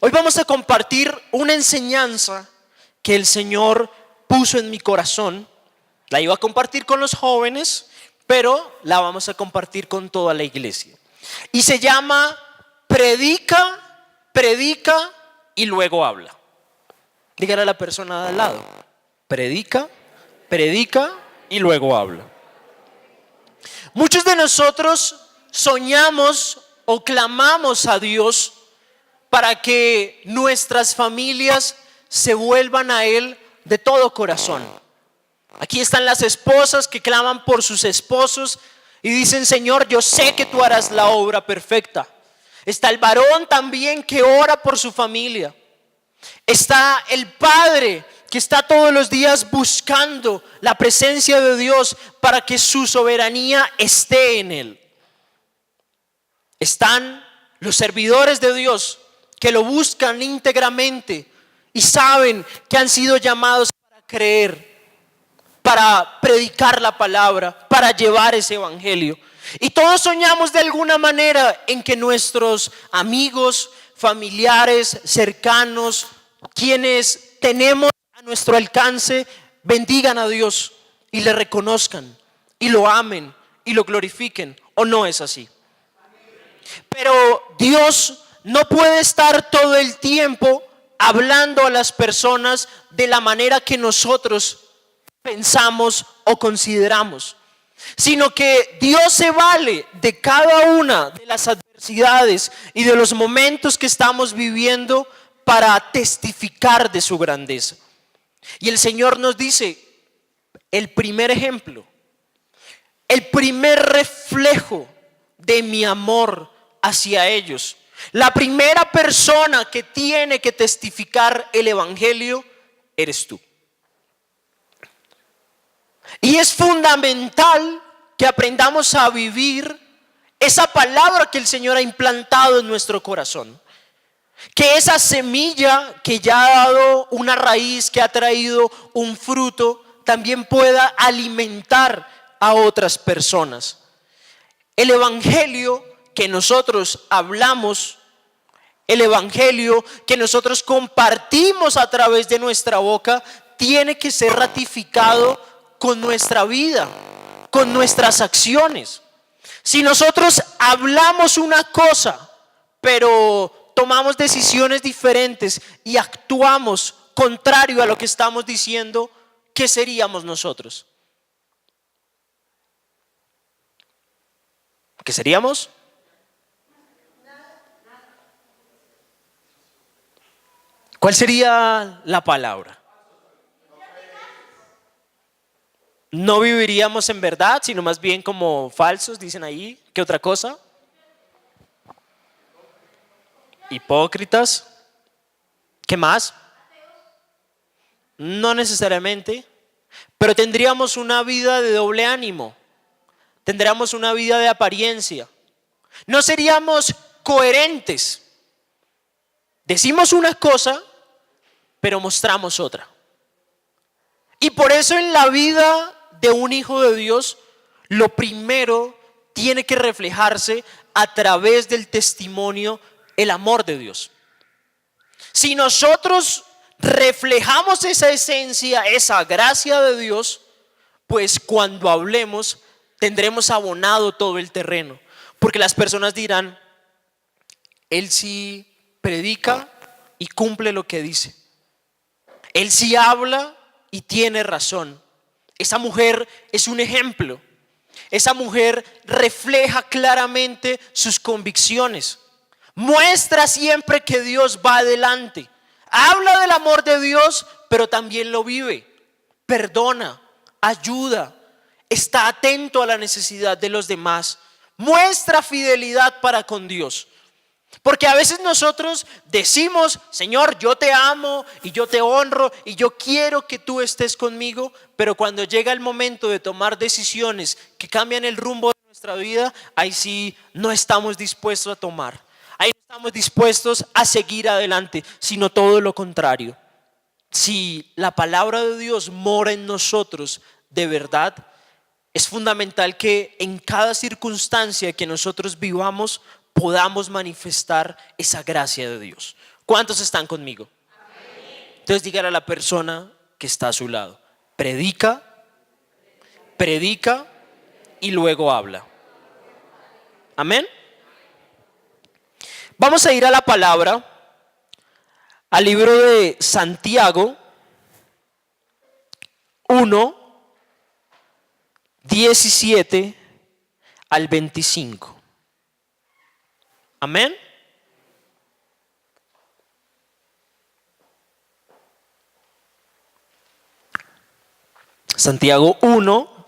Hoy vamos a compartir una enseñanza que el Señor puso en mi corazón. La iba a compartir con los jóvenes, pero la vamos a compartir con toda la iglesia. Y se llama predica, predica y luego habla. Dígale a la persona de al lado: predica, predica y luego habla. Muchos de nosotros soñamos o clamamos a Dios para que nuestras familias se vuelvan a Él de todo corazón. Aquí están las esposas que claman por sus esposos y dicen: Señor, yo sé que tú harás la obra perfecta. Está el varón también que ora por su familia. Está el padre que está todos los días buscando la presencia de Dios para que su soberanía esté en él. Están los servidores de Dios que lo buscan íntegramente y saben que han sido llamados para creer, para predicar la palabra, para llevar ese evangelio. Y todos soñamos de alguna manera en que nuestros amigos, familiares, cercanos, quienes tenemos a nuestro alcance, bendigan a Dios y le reconozcan y lo amen y lo glorifiquen. ¿O no es así? Pero Dios no puede estar todo el tiempo hablando a las personas de la manera que nosotros pensamos o consideramos, sino que Dios se vale de cada una de las adversidades y de los momentos que estamos viviendo para testificar de su grandeza. Y el Señor nos dice: el primer ejemplo, el primer reflejo de mi amor hacia ellos, la primera persona que tiene que testificar el evangelio eres tú. Y es fundamental que aprendamos a vivir esa palabra que el Señor ha implantado en nuestro corazón. Que esa semilla que ya ha dado una raíz, que ha traído un fruto, también pueda alimentar a otras personas. El evangelio que nosotros hablamos, el evangelio que nosotros compartimos a través de nuestra boca, tiene que ser ratificado con nuestra vida, con nuestras acciones. Si nosotros hablamos una cosa, pero tomamos decisiones diferentes y actuamos contrario a lo que estamos diciendo, ¿qué seríamos nosotros? ¿Qué seríamos? ¿Cuál sería la palabra? No viviríamos en verdad, sino más bien como falsos, dicen ahí. ¿Qué otra cosa? Hipócritas. ¿Qué más? No necesariamente, pero tendríamos una vida de doble ánimo. Tendríamos una vida de apariencia. No seríamos coherentes. Decimos una cosa, pero mostramos otra. Y por eso en la vida de un hijo de Dios, lo primero tiene que reflejarse a través del testimonio, el amor de Dios. Si nosotros reflejamos esa esencia, esa gracia de Dios, pues cuando hablemos tendremos abonado todo el terreno. Porque las personas dirán: él sí predica y cumple lo que dice. Él sí habla y tiene razón. Esa mujer es un ejemplo. Esa mujer refleja claramente sus convicciones. Muestra siempre que Dios va adelante. Habla del amor de Dios, pero también lo vive. Perdona, ayuda, está atento a la necesidad de los demás. Muestra fidelidad para con Dios. Porque a veces nosotros decimos: Señor, yo te amo y yo te honro y yo quiero que tú estés conmigo, pero cuando llega el momento de tomar decisiones que cambian el rumbo de nuestra vida, ahí sí no estamos dispuestos a tomar. Ahí no estamos dispuestos a seguir adelante, sino todo lo contrario. Si la palabra de Dios mora en nosotros de verdad, es fundamental que en cada circunstancia que nosotros vivamos podamos manifestar esa gracia de Dios. ¿Cuántos están conmigo? Entonces dígale a la persona que está a su lado: predica, predica y luego habla. Amén. Vamos a ir a la palabra, al libro de Santiago 1, 17 al 25. Amén. Santiago 1,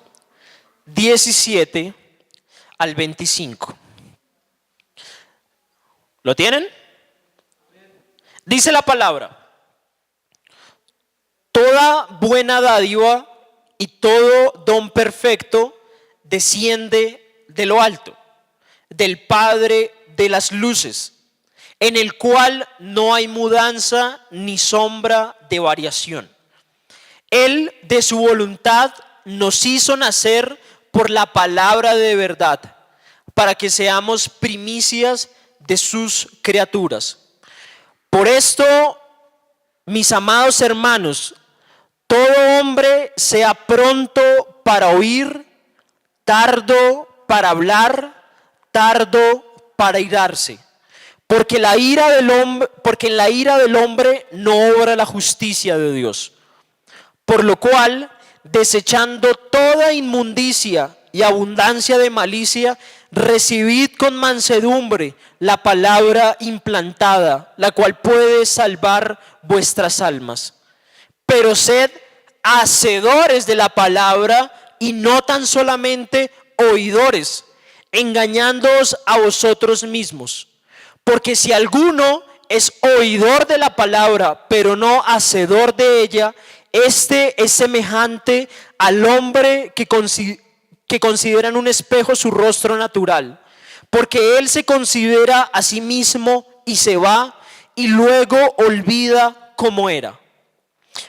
17 al 25. ¿Lo tienen? Dice la palabra: toda buena dádiva y todo don perfecto desciende de lo alto, del Padre de las luces, en el cual no hay mudanza ni sombra de variación. Él de su voluntad nos hizo nacer por la palabra de verdad, para que seamos primicias de sus criaturas. Por esto, mis amados hermanos, todo hombre sea pronto para oír, tardo para hablar, tardo para irarse, porque en la ira del hombre no obra la justicia de Dios. Por lo cual, desechando toda inmundicia y abundancia de malicia, recibid con mansedumbre la palabra implantada, la cual puede salvar vuestras almas. Pero sed hacedores de la palabra y no tan solamente oidores, engañándoos a vosotros mismos. Porque si alguno es oidor de la palabra, pero no hacedor de ella, este es semejante al hombre que considera en un espejo su rostro natural, porque él se considera a sí mismo y se va y luego olvida cómo era.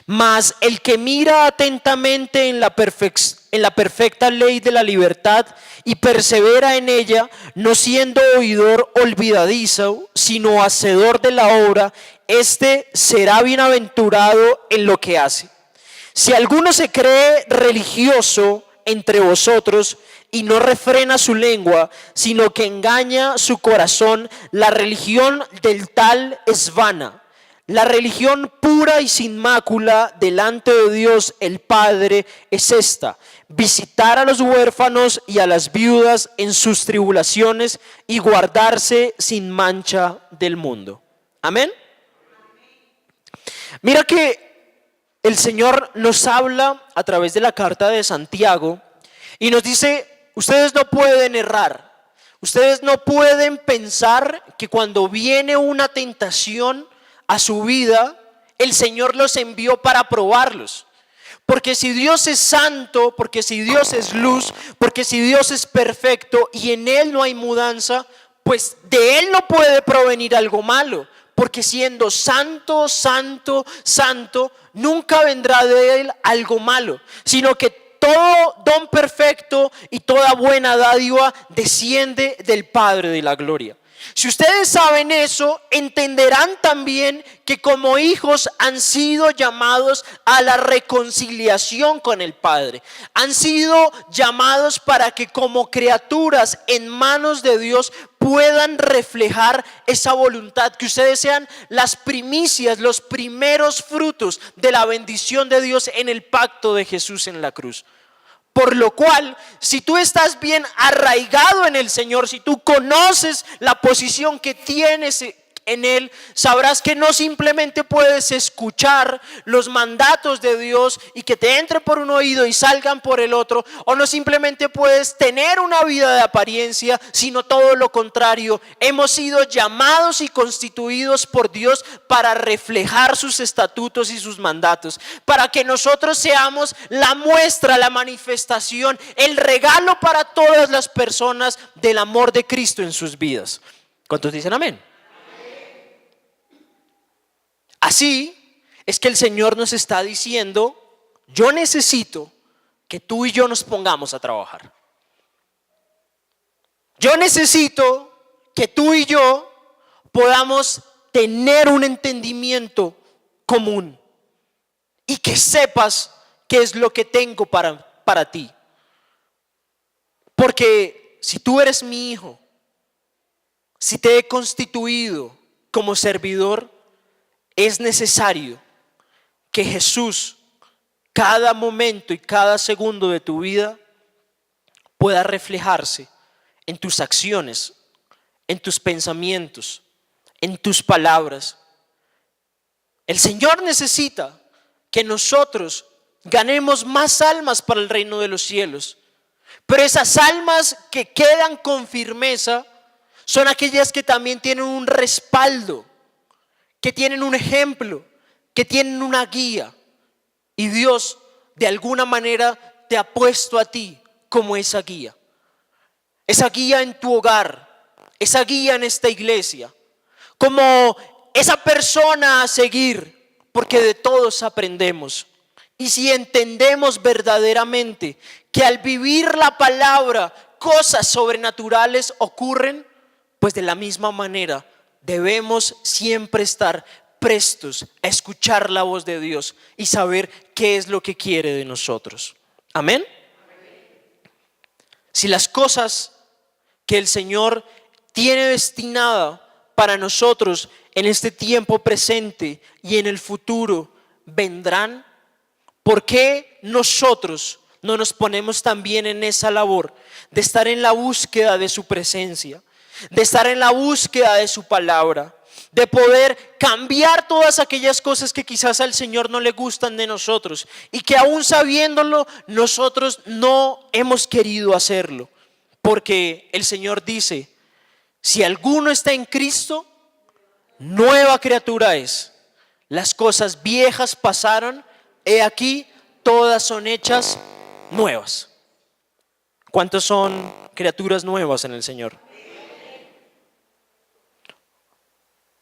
Mas el que mira atentamente en la perfecta ley de la libertad y persevera en ella, no siendo oidor olvidadizo, sino hacedor de la obra, este será bienaventurado en lo que hace. Si alguno se cree religioso entre vosotros y no refrena su lengua, sino que engaña su corazón, la religión del tal es vana. La religión pura y sin mácula delante de Dios el Padre es esta: visitar a los huérfanos y a las viudas en sus tribulaciones y guardarse sin mancha del mundo. Amén. Mira que el Señor nos habla a través de la carta de Santiago y nos dice: ustedes no pueden errar, ustedes no pueden pensar que cuando viene una tentación a su vida, el Señor los envió para probarlos. Porque si Dios es santo, porque si Dios es luz, porque si Dios es perfecto y en Él no hay mudanza, pues de Él no puede provenir algo malo. Porque siendo santo, santo, santo, nunca vendrá de Él algo malo, sino que todo don perfecto y toda buena dádiva desciende del Padre de la gloria. Si ustedes saben eso, entenderán también que como hijos han sido llamados a la reconciliación con el Padre. Han sido llamados para que como criaturas en manos de Dios puedan reflejar esa voluntad, que ustedes sean las primicias, los primeros frutos de la bendición de Dios en el pacto de Jesús en la cruz. Por lo cual, si tú estás bien arraigado en el Señor, si tú conoces la posición que tienes en Él, sabrás que no simplemente puedes escuchar los mandatos de Dios y que te entre por un oído y salgan por el otro, o no simplemente puedes tener una vida de apariencia, sino todo lo contrario. Hemos sido llamados y constituidos por Dios para reflejar sus estatutos y sus mandatos, para que nosotros seamos la muestra, la manifestación, el regalo para todas las personas del amor de Cristo en sus vidas. ¿Cuántos dicen amén? Así es que el Señor nos está diciendo: yo necesito que tú y yo nos pongamos a trabajar. Yo necesito que tú y yo podamos tener un entendimiento común y que sepas qué es lo que tengo para ti. Porque si tú eres mi hijo, si te he constituido como servidor, es necesario que Jesús, cada momento y cada segundo de tu vida, pueda reflejarse en tus acciones, en tus pensamientos, en tus palabras. El Señor necesita que nosotros ganemos más almas para el reino de los cielos. Pero esas almas que quedan con firmeza son aquellas que también tienen un respaldo, que tienen un ejemplo, que tienen una guía. Y Dios de alguna manera te ha puesto a ti como esa guía. Esa guía en tu hogar, esa guía en esta iglesia, como esa persona a seguir, porque de todos aprendemos. Y si entendemos verdaderamente que al vivir la palabra cosas sobrenaturales ocurren, pues de la misma manera debemos siempre estar prestos a escuchar la voz de Dios y saber qué es lo que quiere de nosotros. Amén. Si las cosas que el Señor tiene destinada para nosotros en este tiempo presente y en el futuro vendrán, ¿por qué nosotros no nos ponemos también en esa labor de estar en la búsqueda de su presencia, de estar en la búsqueda de su palabra, de poder cambiar todas aquellas cosas que quizás al Señor no le gustan de nosotros y que aún sabiéndolo nosotros no hemos querido hacerlo? Porque el Señor dice: si alguno está en Cristo, nueva criatura es. Las cosas viejas pasaron, he aquí todas son hechas nuevas. ¿Cuántos son criaturas nuevas en el Señor?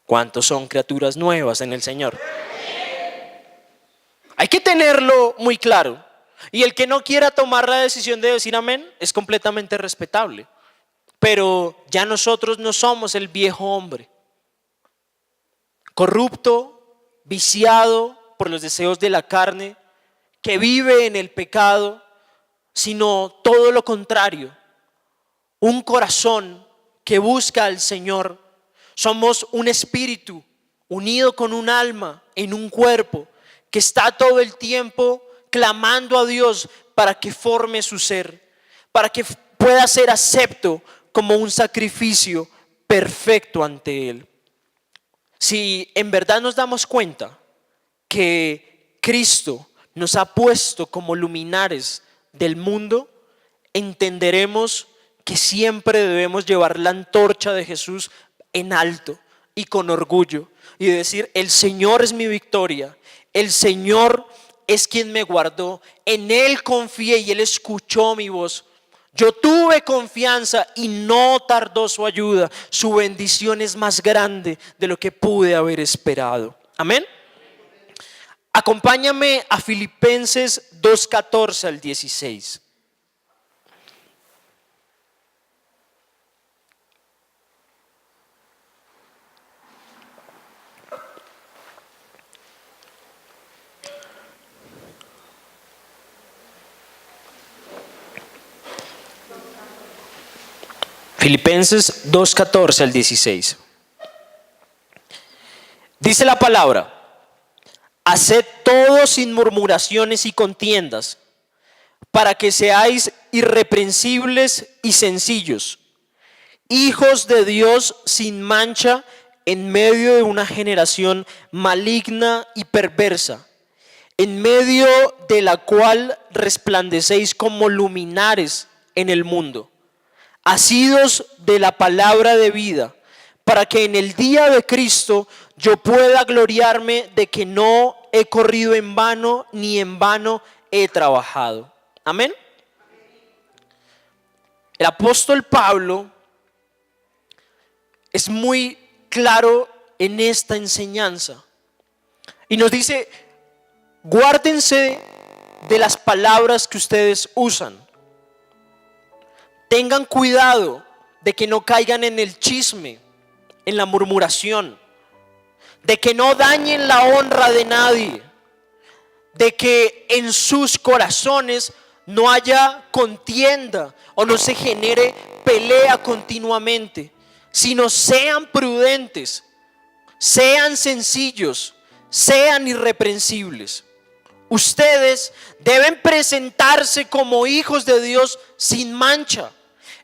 ¿Cuántos son criaturas nuevas en el Señor? Hay que tenerlo muy claro. Y el que no quiera tomar la decisión de decir amén es completamente respetable. Pero ya nosotros no somos el viejo hombre, corrupto, viciado por los deseos de la carne, que vive en el pecado, sino todo lo contrario, un corazón que busca al Señor. Somos un espíritu unido con un alma en un cuerpo que está todo el tiempo clamando a Dios para que forme su ser, para que pueda ser acepto como un sacrificio perfecto ante Él. Si en verdad nos damos cuenta que Cristo nos ha puesto como luminares del mundo, entenderemos que siempre debemos llevar la antorcha de Jesús en alto y con orgullo y decir: el Señor es mi victoria, el Señor es quien me guardó, en Él confié y Él escuchó mi voz. Yo tuve confianza y no tardó su ayuda. Su bendición es más grande de lo que pude haber esperado. Amén. Acompáñame a Filipenses 2:14 al 16. Filipenses 2:14 al 16. Dice la palabra: haced todo sin murmuraciones y contiendas, para que seáis irreprensibles y sencillos, hijos de Dios sin mancha en medio de una generación maligna y perversa, en medio de la cual resplandecéis como luminares en el mundo, asidos de la palabra de vida, para que en el día de Cristo yo pueda gloriarme de que no he corrido en vano, ni en vano he trabajado. Amén. El apóstol Pablo es muy claro en esta enseñanza y nos dice: guárdense de las palabras que ustedes usan. Tengan cuidado de que no caigan en el chisme, en la murmuración, de que no dañen la honra de nadie, de que en sus corazones no haya contienda o no se genere pelea continuamente, sino sean prudentes, sean sencillos, sean irreprensibles. Ustedes deben presentarse como hijos de Dios sin mancha,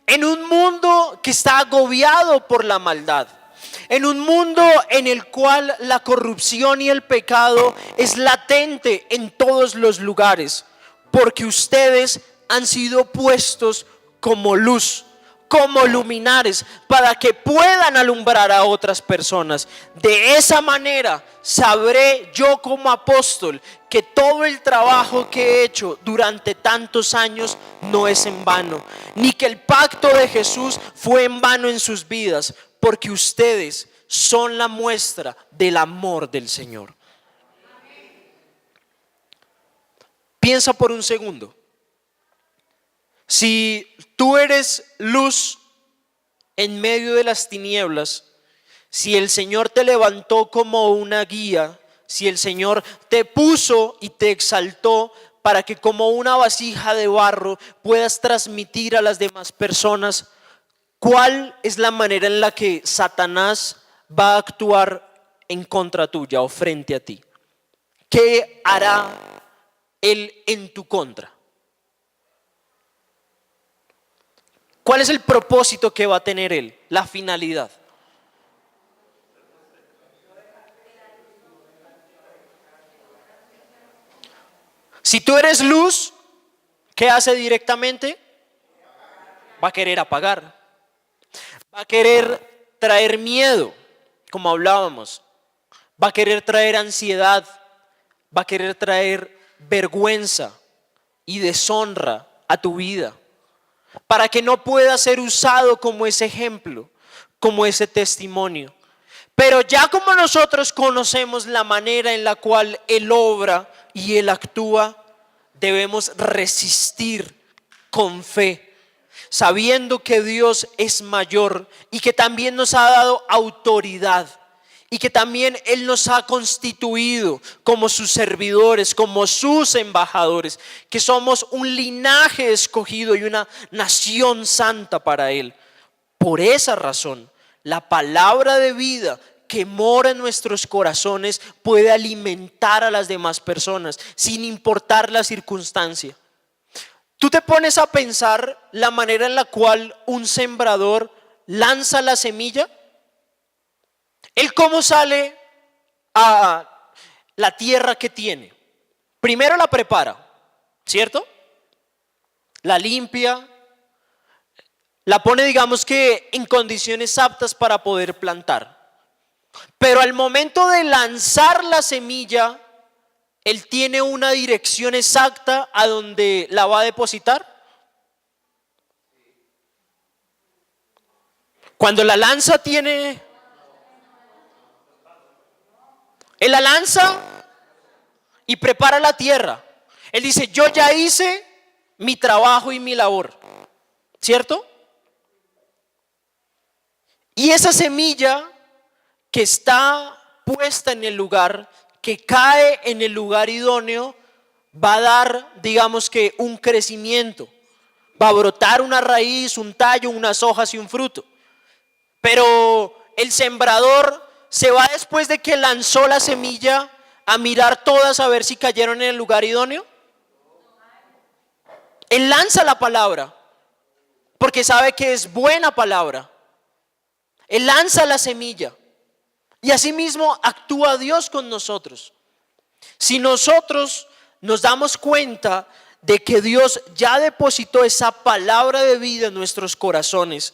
en un mundo que está agobiado por la maldad, en un mundo en el cual la corrupción y el pecado es latente en todos los lugares, porque ustedes han sido puestos como luz, como luminares, para que puedan alumbrar a otras personas. De esa manera sabré yo como apóstol que todo el trabajo que he hecho durante tantos años no es en vano, ni que el pacto de Jesús fue en vano en sus vidas, porque ustedes son la muestra del amor del Señor. Piensa por un segundo. Si tú eres luz en medio de las tinieblas, si el Señor te levantó como una guía, si el Señor te puso y te exaltó para que como una vasija de barro puedas transmitir a las demás personas, ¿cuál es la manera en la que Satanás va a actuar en contra tuya o frente a ti? ¿Qué hará él en tu contra? ¿Cuál es el propósito que va a tener él? La finalidad. Si tú eres luz, ¿qué hace directamente? Va a querer apagar. Va a querer traer miedo, como hablábamos. Va a querer traer ansiedad. Va a querer traer vergüenza y deshonra a tu vida, para que no pueda ser usado como ese ejemplo, como ese testimonio. Pero ya como nosotros conocemos la manera en la cual Él obra y Él actúa, debemos resistir con fe, sabiendo que Dios es mayor y que también nos ha dado autoridad, y que también Él nos ha constituido como sus servidores, como sus embajadores, que somos un linaje escogido y una nación santa para Él. Por esa razón, la palabra de vida que mora en nuestros corazones puede alimentar a las demás personas sin importar la circunstancia. Tú te pones a pensar la manera en la cual un sembrador lanza la semilla. ¿Él cómo sale a la tierra que tiene? Primero la prepara, ¿cierto? La limpia, la pone, digamos que en condiciones aptas para poder plantar. Pero al momento de lanzar la semilla, él tiene una dirección exacta a donde la va a depositar. Cuando la lanza tiene... Él la lanza y prepara la tierra. Él dice, yo ya hice mi trabajo y mi labor, ¿cierto? Y esa semilla que está puesta en el lugar, que cae en el lugar idóneo, va a dar, digamos que un crecimiento. Va a brotar una raíz, un tallo, unas hojas y un fruto. Pero el sembrador se va, después de que lanzó la semilla, a mirar todas a ver si cayeron en el lugar idóneo. Él lanza la palabra porque sabe que es buena palabra. Él lanza la semilla y asimismo actúa Dios con nosotros. Si nosotros nos damos cuenta de que Dios ya depositó esa palabra de vida en nuestros corazones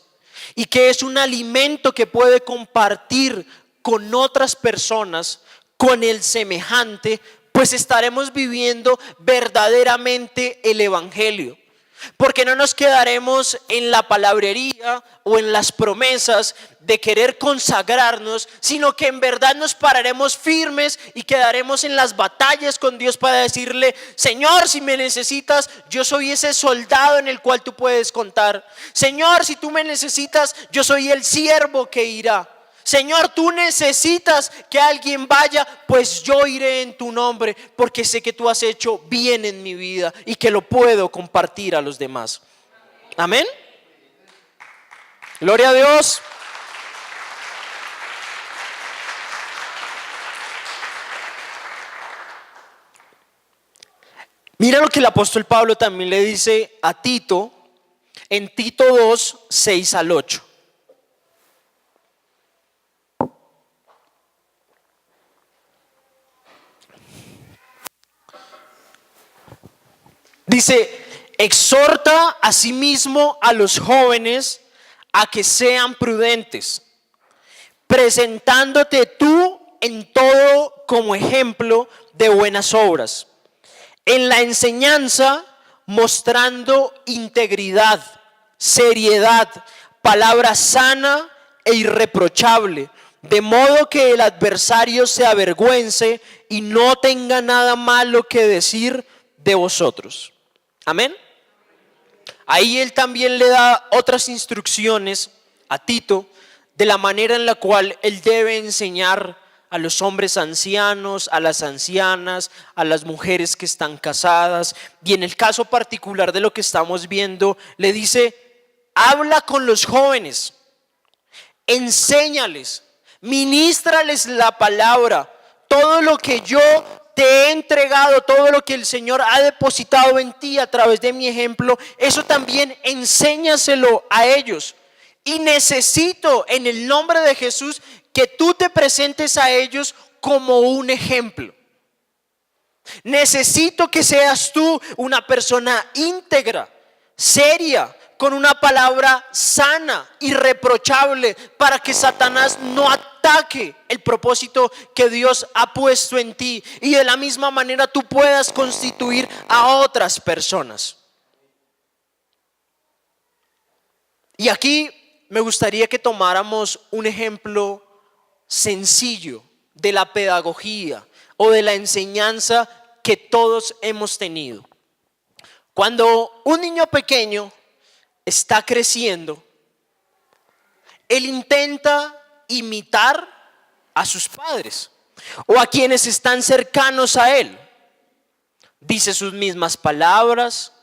y que es un alimento que puede compartir con otras personas, con el semejante, pues estaremos viviendo verdaderamente el evangelio. Porque no nos quedaremos en la palabrería o en las promesas de querer consagrarnos, sino que en verdad nos pararemos firmes y quedaremos en las batallas con Dios para decirle, Señor, si me necesitas, yo soy ese soldado en el cual tú puedes contar. Señor, si tú me necesitas, yo soy el siervo que irá. Señor, tú necesitas que alguien vaya, pues yo iré en tu nombre, porque sé que tú has hecho bien en mi vida y que lo puedo compartir a los demás. Amén. Gloria a Dios. Mira lo que el apóstol Pablo también le dice a Tito en Tito 2, 6 al 8. Dice, exhorta asimismo a los jóvenes a que sean prudentes, presentándote tú en todo como ejemplo de buenas obras, en la enseñanza mostrando integridad, seriedad, palabra sana e irreprochable, de modo que el adversario se avergüence y no tenga nada malo que decir de vosotros. Amén. Ahí él también le da otras instrucciones a Tito de la manera en la cual él debe enseñar a los hombres ancianos, a las ancianas, a las mujeres que están casadas. Y en el caso particular de lo que estamos viendo, le dice, habla con los jóvenes, enséñales, ministrales la palabra, todo lo que yo te he entregado, todo lo que el Señor ha depositado en ti a través de mi ejemplo, eso también enséñaselo a ellos. Y necesito en el nombre de Jesús que tú te presentes a ellos como un ejemplo. Necesito que seas tú una persona íntegra, seria, con una palabra sana, irreprochable, para que Satanás no ataque el propósito que Dios ha puesto en ti, y de la misma manera tú puedas constituir a otras personas. Y aquí me gustaría que tomáramos un ejemplo sencillo de la pedagogía o de la enseñanza que todos hemos tenido. Cuando un niño pequeño está creciendo, él intenta imitar a sus padres o a quienes están cercanos a él. Dice sus mismas palabras,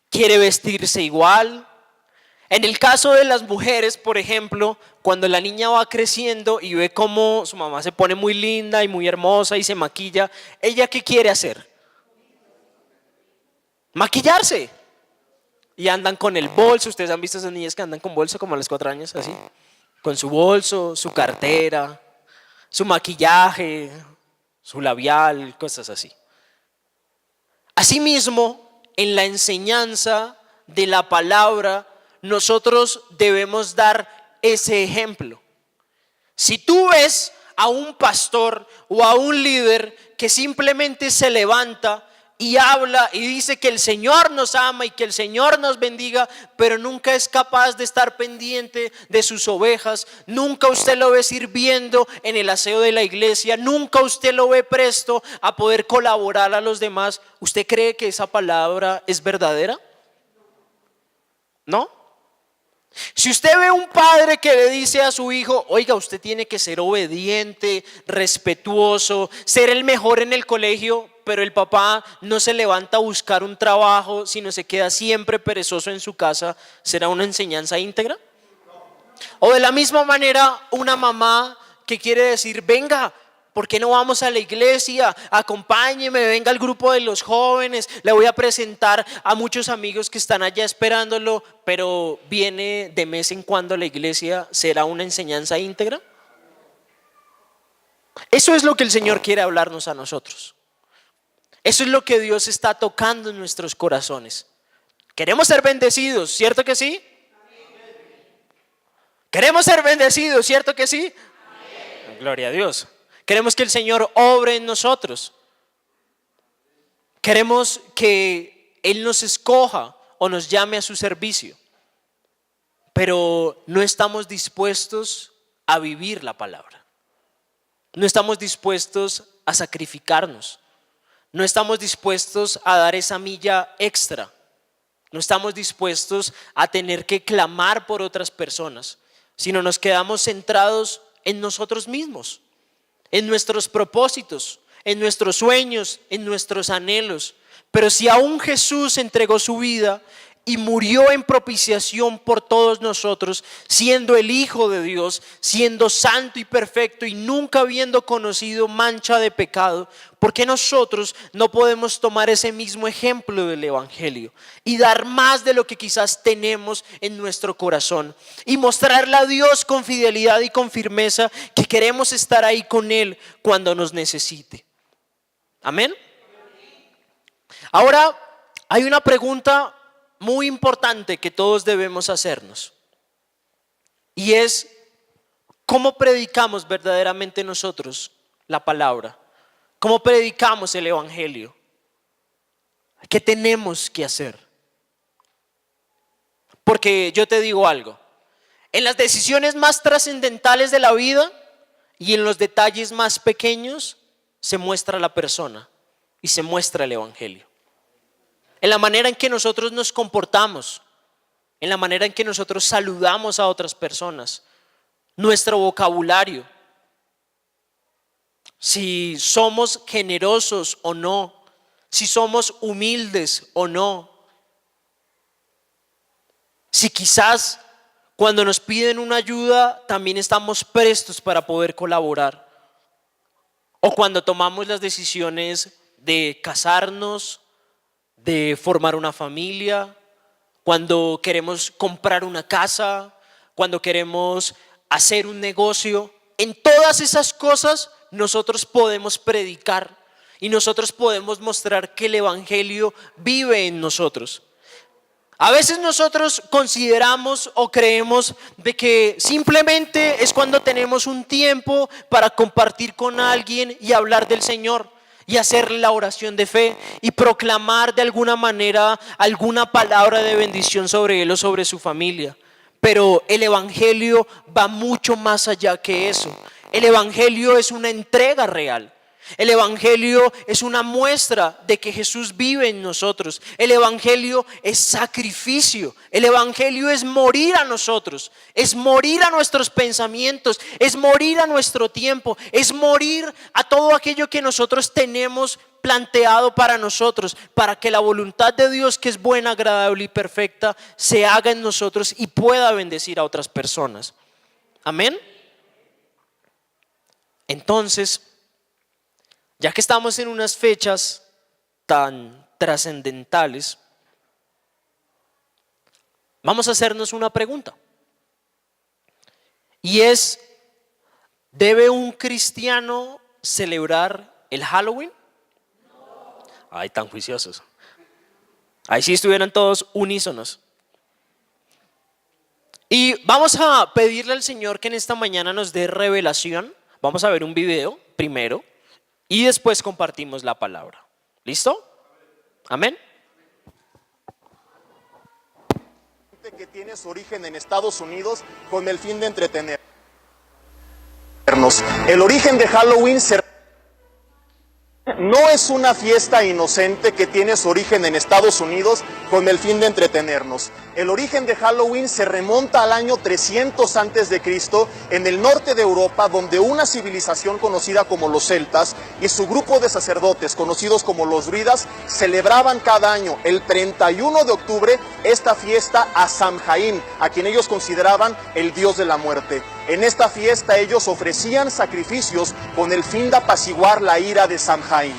quiere vestirse igual. En el caso de las mujeres, por ejemplo, cuando la niña va creciendo y ve cómo su mamá se pone muy linda y muy hermosa y se maquilla, ¿ella qué quiere hacer? Maquillarse. Y andan con el bolso. Ustedes han visto esas niñas que andan con bolso como a los 4 años, así, con su bolso, su cartera, su maquillaje, su labial, cosas así. Asimismo, en la enseñanza de la palabra, nosotros debemos dar ese ejemplo. Si tú ves a un pastor o a un líder que simplemente se levanta y habla y dice que el Señor nos ama y que el Señor nos bendiga, pero nunca es capaz de estar pendiente de sus ovejas, nunca usted lo ve sirviendo en el aseo de la iglesia, nunca usted lo ve presto a poder colaborar a los demás, ¿usted cree que esa palabra es verdadera? ¿No? Si usted ve un padre que le dice a su hijo, oiga, usted tiene que ser obediente, respetuoso, ser el mejor en el colegio, pero el papá no se levanta a buscar un trabajo, sino se queda siempre perezoso en su casa, ¿será una enseñanza íntegra? O de la misma manera, una mamá que quiere decir, venga, ¿por qué no vamos a la iglesia? Acompáñeme, venga al grupo de los jóvenes, le voy a presentar a muchos amigos que están allá esperándolo, pero viene de vez en cuando a la iglesia, ¿será una enseñanza íntegra? Eso es lo que el Señor quiere hablarnos a nosotros. Eso es lo que Dios está tocando en nuestros corazones. Queremos ser bendecidos, ¿cierto que sí? Queremos ser bendecidos, ¿cierto que sí? Gloria a Dios. Queremos que el Señor obre en nosotros. Queremos que Él nos escoja o nos llame a su servicio. Pero no estamos dispuestos a vivir la palabra. No estamos dispuestos a sacrificarnos. No estamos dispuestos a dar esa milla extra. No estamos dispuestos a tener que clamar por otras personas. sino nos quedamos centrados en nosotros mismos, en nuestros propósitos, en nuestros sueños, en nuestros anhelos. Pero si aún Jesús entregó su vida y murió en propiciación por todos nosotros, siendo el Hijo de Dios, siendo santo y perfecto y nunca habiendo conocido mancha de pecado, ¿por qué nosotros no podemos tomar ese mismo ejemplo del Evangelio y dar más de lo que quizás tenemos en nuestro corazón y mostrarle a Dios con fidelidad y con firmeza que queremos estar ahí con Él cuando nos necesite? Amén. Ahora hay una pregunta muy importante que todos debemos hacernos, y es: ¿cómo predicamos verdaderamente nosotros la palabra? ¿Cómo predicamos el Evangelio? ¿Qué tenemos que hacer? Porque yo te digo algo, en las decisiones más trascendentales de la vida y en los detalles más pequeños se muestra la persona y se muestra el Evangelio. En la manera en que nosotros nos comportamos, en la manera en que nosotros saludamos a otras personas, nuestro vocabulario, si somos generosos o no, si somos humildes o no, si quizás cuando nos piden una ayuda también estamos prestos para poder colaborar, o cuando tomamos las decisiones de casarnos, de formar una familia, cuando queremos comprar una casa, cuando queremos hacer un negocio. En todas esas cosas nosotros podemos predicar y nosotros podemos mostrar que el Evangelio vive en nosotros. A veces nosotros consideramos o creemos de que simplemente es cuando tenemos un tiempo para compartir con alguien y hablar del Señor y hacer la oración de fe y proclamar de alguna manera alguna palabra de bendición sobre él o sobre su familia. Pero el Evangelio va mucho más allá que eso. El Evangelio es una entrega real. El Evangelio es una muestra de que Jesús vive en nosotros. El Evangelio es sacrificio. El Evangelio es morir a nosotros, es morir a nuestros pensamientos, es morir a nuestro tiempo, es morir a todo aquello que nosotros tenemos planteado para nosotros, para que la voluntad de Dios, que es buena, agradable y perfecta, se haga en nosotros y pueda bendecir a otras personas. Amén. Entonces, ya que estamos en unas fechas tan trascendentales, vamos a hacernos una pregunta. Y es: ¿debe un cristiano celebrar el Halloween? Ay, tan juiciosos. Ahí sí estuvieran todos unísonos. Y vamos a pedirle al Señor que en esta mañana nos dé revelación. Vamos a ver un video primero y después compartimos la palabra. ¿Listo? Amén. Que tiene su origen en Estados Unidos con el fin de entretenernos. El origen de Halloween no es una fiesta inocente que tiene su origen en Estados Unidos con el fin de entretenernos. El origen de Halloween se remonta al año 300 a.C. en el norte de Europa, donde una civilización conocida como los celtas y su grupo de sacerdotes conocidos como los druidas celebraban cada año el 31 de octubre esta fiesta a Samhain, a quien ellos consideraban el dios de la muerte. En esta fiesta ellos ofrecían sacrificios con el fin de apaciguar la ira de Samhain.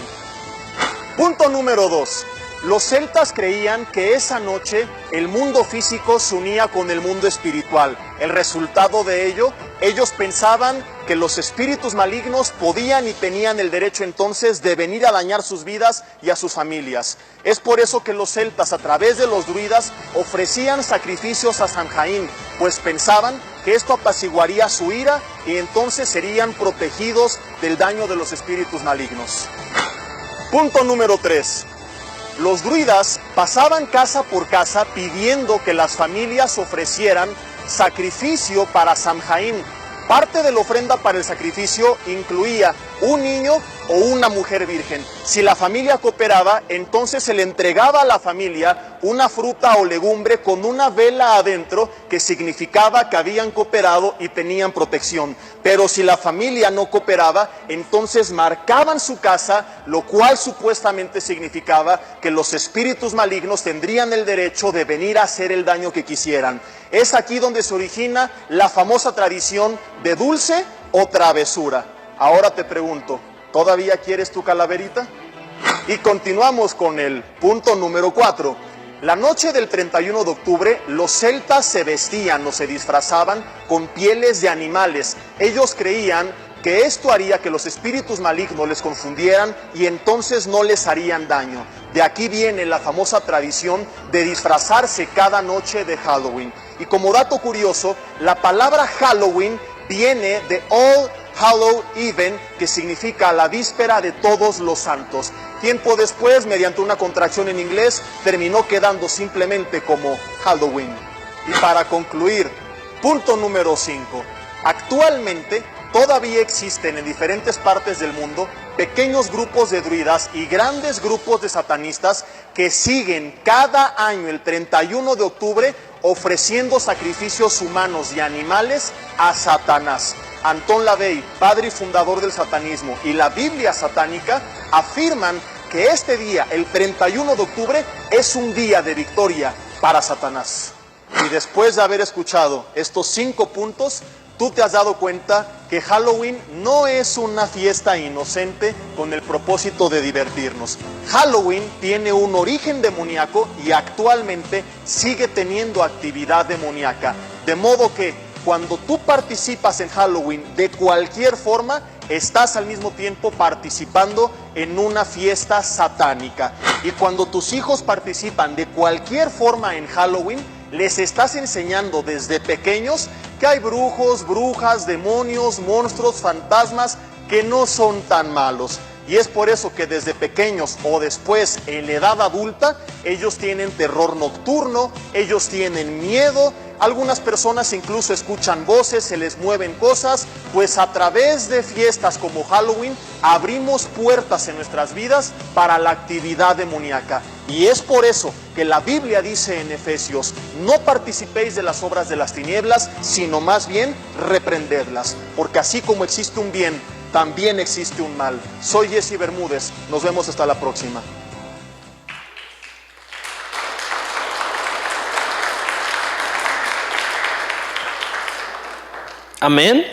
Punto número 2. Los celtas creían que esa noche el mundo físico se unía con el mundo espiritual. El resultado de ello, ellos pensaban que los espíritus malignos podían y tenían el derecho entonces de venir a dañar sus vidas y a sus familias. Es por eso que los celtas, a través de los druidas, ofrecían sacrificios a Samhain, pues pensaban que esto apaciguaría su ira y entonces serían protegidos del daño de los espíritus malignos. Punto número 3. Los druidas pasaban casa por casa pidiendo que las familias ofrecieran sacrificio para Samhain. Parte de la ofrenda para el sacrificio incluía un niño o una mujer virgen. Si la familia cooperaba, entonces se le entregaba a la familia una fruta o legumbre con una vela adentro que significaba que habían cooperado y tenían protección. Pero si la familia no cooperaba, entonces marcaban su casa, lo cual supuestamente significaba que los espíritus malignos tendrían el derecho de venir a hacer el daño que quisieran. Es aquí donde se origina la famosa tradición de dulce o travesura. Ahora te pregunto, ¿todavía quieres tu calaverita? Y continuamos con el punto número 4. La noche del 31 de octubre, los celtas se vestían o se disfrazaban con pieles de animales. Ellos creían que esto haría que los espíritus malignos les confundieran y entonces no les harían daño. De aquí viene la famosa tradición de disfrazarse cada noche de Halloween. Y como dato curioso, la palabra Halloween viene de All Hallow Even, que significa la víspera de todos los santos. Tiempo después, mediante una contracción en inglés, terminó quedando simplemente como Halloween. Y para concluir, punto número 5. Actualmente todavía existen en diferentes partes del mundo pequeños grupos de druidas y grandes grupos de satanistas que siguen cada año el 31 de octubre ofreciendo sacrificios humanos y animales a Satanás. Anton LaVey, padre y fundador del satanismo, y la Biblia satánica afirman que este día, el 31 de octubre, es un día de victoria para Satanás. Y después de haber escuchado estos 5 puntos, tú te has dado cuenta que Halloween no es una fiesta inocente con el propósito de divertirnos. Halloween tiene un origen demoníaco y actualmente sigue teniendo actividad demoníaca. De modo que cuando tú participas en Halloween de cualquier forma, estás al mismo tiempo participando en una fiesta satánica. Y cuando tus hijos participan de cualquier forma en Halloween, les estás enseñando desde pequeños que hay brujos, brujas, demonios, monstruos, fantasmas que no son tan malos. Y es por eso que desde pequeños o después en la edad adulta, ellos tienen terror nocturno, ellos tienen miedo. Algunas personas incluso escuchan voces, se les mueven cosas, pues a través de fiestas como Halloween abrimos puertas en nuestras vidas para la actividad demoníaca. Y es por eso que la Biblia dice en Efesios, no participéis de las obras de las tinieblas, sino más bien reprendedlas, porque así como existe un bien, también existe un mal. Soy Jesse Bermúdez, nos vemos hasta la próxima. Amén.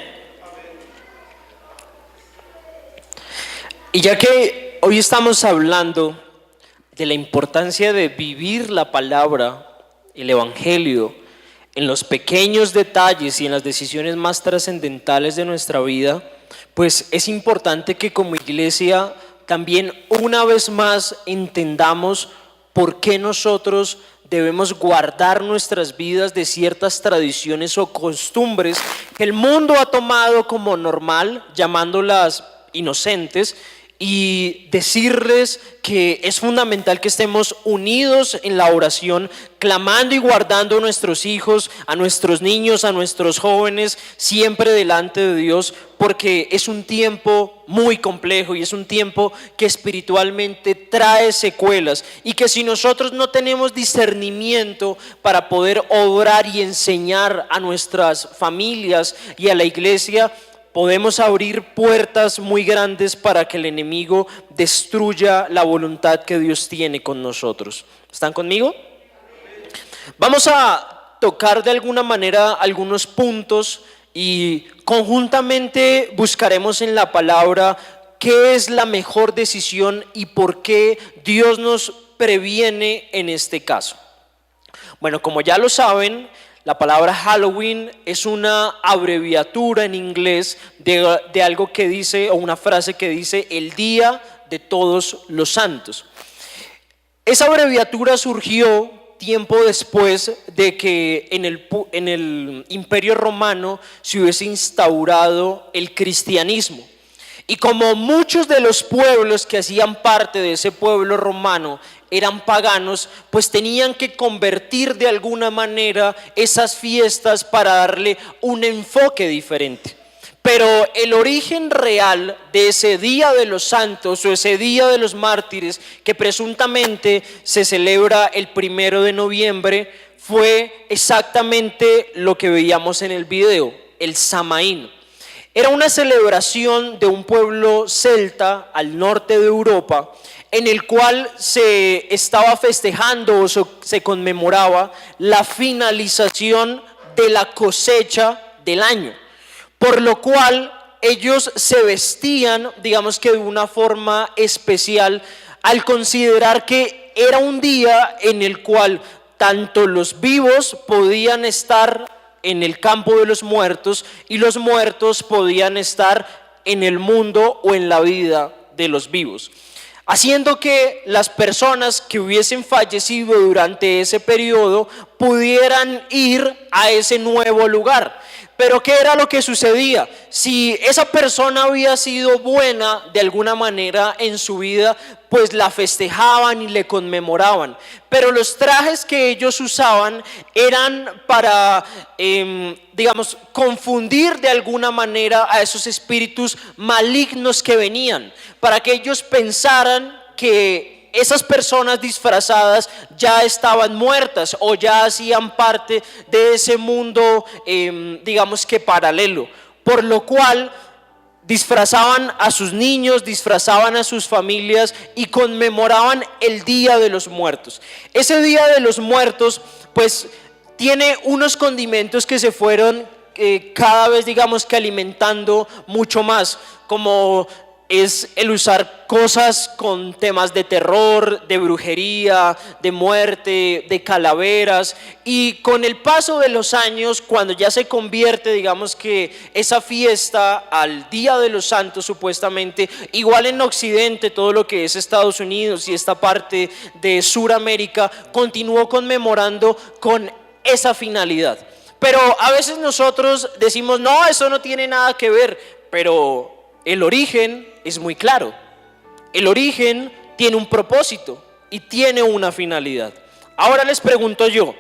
Y ya que hoy estamos hablando de la importancia de vivir la palabra, el evangelio, en los pequeños detalles y en las decisiones más trascendentales de nuestra vida, pues es importante que como iglesia también una vez más entendamos por qué nosotros debemos guardar nuestras vidas de ciertas tradiciones o costumbres que el mundo ha tomado como normal, llamándolas inocentes, y decirles que es fundamental que estemos unidos en la oración, clamando y guardando a nuestros hijos, a nuestros niños, a nuestros jóvenes, siempre delante de Dios, porque es un tiempo muy complejo y es un tiempo que espiritualmente trae secuelas, y que si nosotros no tenemos discernimiento para poder obrar y enseñar a nuestras familias y a la iglesia, podemos abrir puertas muy grandes para que el enemigo destruya la voluntad que Dios tiene con nosotros. ¿Están conmigo? Vamos a tocar de alguna manera algunos puntos y conjuntamente buscaremos en la palabra qué es la mejor decisión y por qué Dios nos previene en este caso. Bueno, como ya lo saben, la palabra Halloween es una abreviatura en inglés de algo que dice, o una frase que dice, el Día de Todos los Santos. Esa abreviatura surgió tiempo después de que en el Imperio Romano se hubiese instaurado el cristianismo. Y como muchos de los pueblos que hacían parte de ese pueblo romano eran paganos, pues tenían que convertir de alguna manera esas fiestas para darle un enfoque diferente. Pero el origen real de ese Día de los Santos o ese Día de los Mártires, que presuntamente se celebra el 1 de noviembre, fue exactamente lo que veíamos en el video, el Samaín. Era una celebración de un pueblo celta al norte de Europa, en el cual se estaba festejando o se conmemoraba la finalización de la cosecha del año. Por lo cual ellos se vestían, digamos que de una forma especial, al considerar que era un día en el cual tanto los vivos podían estar en el campo de los muertos y los muertos podían estar en el mundo o en la vida de los vivos, haciendo que las personas que hubiesen fallecido durante ese periodo pudieran ir a ese nuevo lugar. Pero ¿qué era lo que sucedía? Si esa persona había sido buena de alguna manera en su vida, pues la festejaban y le conmemoraban. Pero los trajes que ellos usaban eran para, digamos, confundir de alguna manera a esos espíritus malignos que venían, para que ellos pensaran que esas personas disfrazadas ya estaban muertas o ya hacían parte de ese mundo, digamos que paralelo. Por lo cual disfrazaban a sus niños, disfrazaban a sus familias y conmemoraban el Día de los Muertos. Ese Día de los Muertos, pues, tiene unos condimentos que se fueron cada vez, digamos que alimentando mucho más, como es el usar cosas con temas de terror, de brujería, de muerte, de calaveras. Y con el paso de los años, cuando ya se convierte, digamos que esa fiesta al Día de los Santos supuestamente, igual en Occidente, todo lo que es Estados Unidos y esta parte de Suramérica, continuó conmemorando con esa finalidad. Pero a veces nosotros decimos, no, eso no tiene nada que ver, pero el origen es muy claro. El origen tiene un propósito y tiene una finalidad. Ahora les pregunto yo,